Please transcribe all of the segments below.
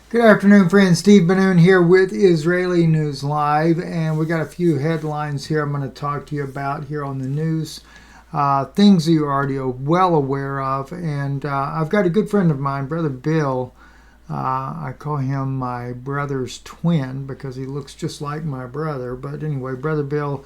Good afternoon, friends. Steve Benoon here with Israeli News Live, and we got a few headlines here I'm going to talk to you about here on the news. Things that you're already well aware of, and I've got a good friend of mine, Brother Bill. I call him my brother's twin because he looks just like my brother. But anyway, Brother Bill,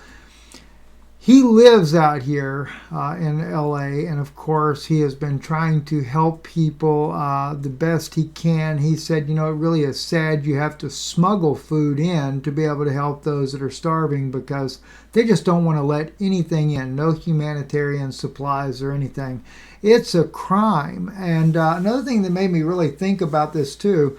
he lives out here in LA, and of course, he has been trying to help people the best he can. He said, it really is sad you have to smuggle food in to be able to help those that are starving because they just don't want to let anything in, no humanitarian supplies or anything. It's a crime. And another thing that made me really think about this too,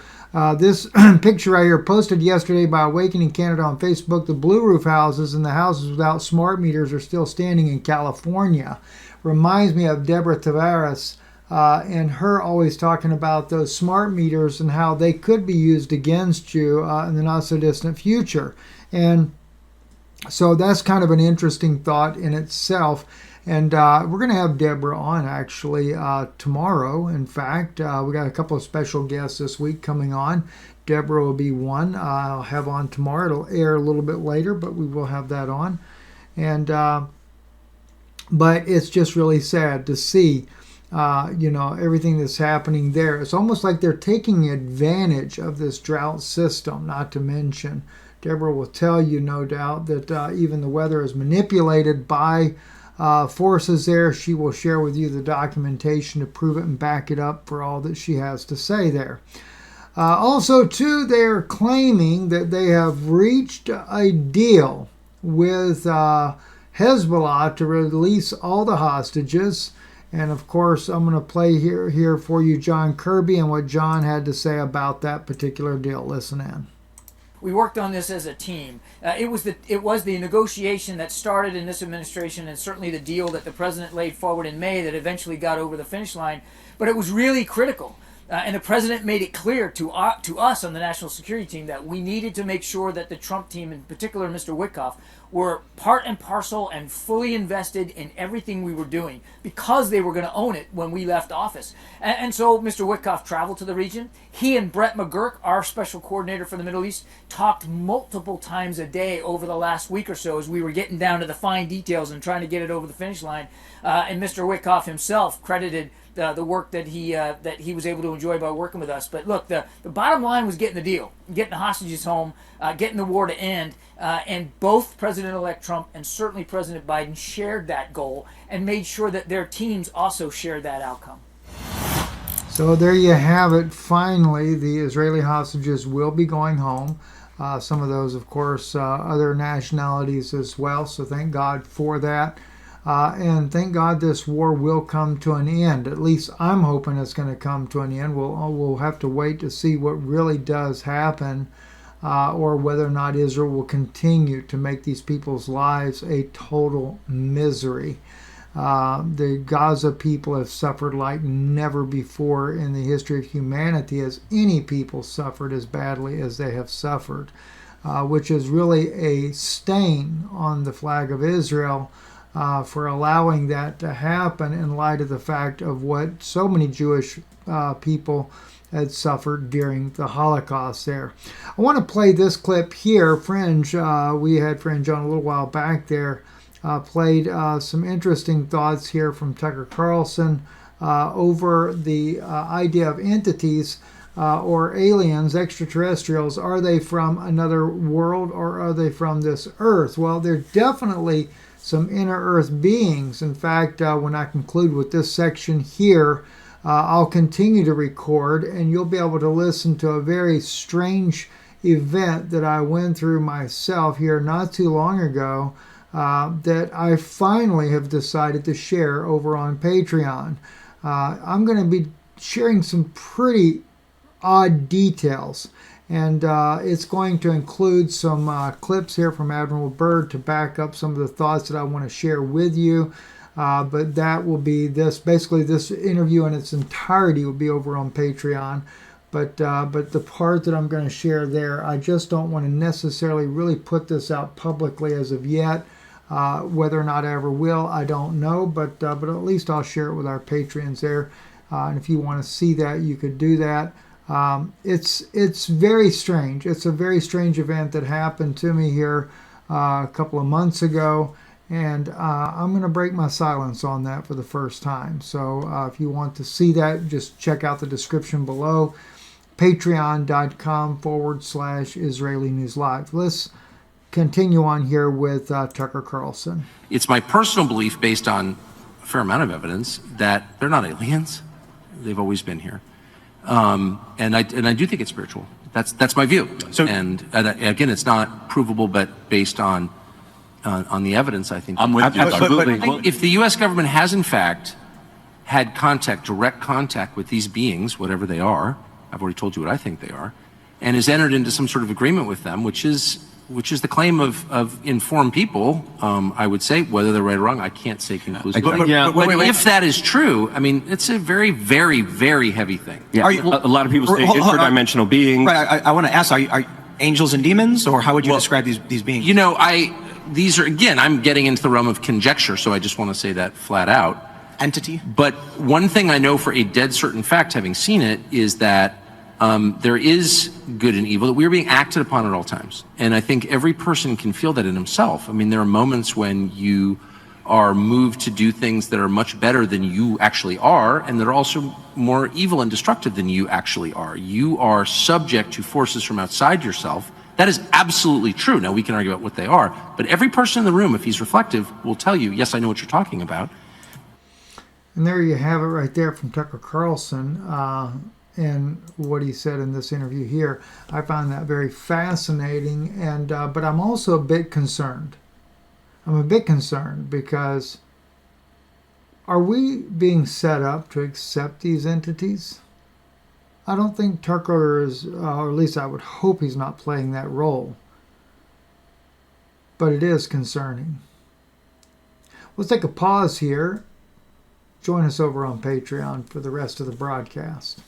this picture right here posted yesterday by Awakening Canada on Facebook. The blue roof houses and the houses without smart meters are still standing in California. Reminds me of Deborah Tavares and her always talking about those smart meters and how they could be used against you in the not so distant future. And so that's kind of an interesting thought in itself. And we're going to have Deborah on actually tomorrow. In fact, we got a couple of special guests this week coming on. Deborah will be one I'll have on tomorrow. It'll air a little bit later, but we will have that on. And but it's just really sad to see, everything that's happening there. It's almost like they're taking advantage of this drought system, not to mention. Deborah will tell you, no doubt, that even the weather is manipulated by forces there. She will share with you the documentation to prove it and back it up for all that she has to say there. Also, too, they're claiming that they have reached a deal with Hezbollah to release all the hostages. And of course, I'm going to play here for you John Kirby and what John had to say about that particular deal. Listen in. We worked on this as a team. It was the negotiation that started in this administration, and certainly the deal that the president laid forward in May that eventually got over the finish line. But it was really critical, and the president made it clear to us on the national security team that we needed to make sure that the Trump team, in particular Mr. Witkoff, were part and parcel and fully invested in everything we were doing because they were going to own it when we left office. And so Mr. Witkoff traveled to the region. He and Brett McGurk, our special coordinator for the Middle East, talked multiple times a day over the last week or so as we were getting down to the fine details and trying to get it over the finish line. And Mr. Witkoff himself credited the work that he was able to enjoy by working with us. But look, the bottom line was getting the deal, getting the hostages home, getting the war to end, and both President-elect Trump and certainly President Biden shared that goal and made sure that their teams also shared that outcome. So there you have it. Finally, the Israeli hostages will be going home. Some of those, of course, other nationalities as well. So thank God for that. And thank God this war will come to an end. At least I'm hoping it's going to come to an end. We'll have to wait to see what really does happen, or whether or not Israel will continue to make these people's lives a total misery. The Gaza people have suffered like never before in the history of humanity, as any people suffered as badly as they have suffered, which is really a stain on the flag of Israel. For allowing that to happen in light of the fact of what so many Jewish people had suffered during the Holocaust there. I want to play this clip here. Fringe, we had Fringe on a little while back there, played some interesting thoughts here from Tucker Carlson over the idea of entities or aliens, extraterrestrials. Are they from another world or are they from this earth? Well, they're definitely some inner earth beings. In fact, when I conclude with this section here, I'll continue to record and you'll be able to listen to a very strange event that I went through myself here not too long ago that I finally have decided to share over on Patreon. I'm going to be sharing some pretty odd details. And it's going to include some clips here from Admiral Byrd to back up some of the thoughts that I want to share with you. But that will be basically this interview in its entirety will be over on Patreon. But the part that I'm going to share there, I just don't want to necessarily really put this out publicly as of yet. Whether or not I ever will, I don't know. But at least I'll share it with our Patreons there. And if you want to see that, you could do that. It's very strange. It's a very strange event that happened to me here a couple of months ago, and I'm going to break my silence on that for the first time. So if you want to see that, just check out the description below, patreon.com/Israeli News Live. Let's continue on here with Tucker Carlson. It's my personal belief, based on a fair amount of evidence, that they're not aliens. They've always been here. And I do think it's spiritual. That's my view. So, and again, it's not provable, but based on the evidence, I think I'm with you. Absolutely. If the U.S. government has in fact had direct contact with these beings, whatever they are, I've already told you what I think they are, and has entered into some sort of agreement with them, which is the claim of informed people, I would say. Whether they're right or wrong, I can't say conclusively. But if that is true, I mean, it's a very, very, very heavy thing. Yeah. A lot of people say interdimensional beings. Right. I want to ask: are angels and demons, or how would you describe these beings? You know, these are, again, I'm getting into the realm of conjecture, so I just want to say that flat out. Entity. But one thing I know for a dead certain fact, having seen it, is that there is good and evil, that we are being acted upon at all times. And I think every person can feel that in himself. I mean, there are moments when you are moved to do things that are much better than you actually are, and that are also more evil and destructive than you actually are. You are subject to forces from outside yourself. That is absolutely true. Now, we can argue about what they are, but every person in the room, if he's reflective, will tell you, yes, I know what you're talking about. And there you have it right there from Tucker Carlson. And what he said in this interview here, I found that very fascinating. And but I'm also a bit concerned. I'm a bit concerned because are we being set up to accept these entities? I don't think Tucker is, or at least I would hope he's not playing that role. But it is concerning. Let's take a pause here. Join us over on Patreon for the rest of the broadcast.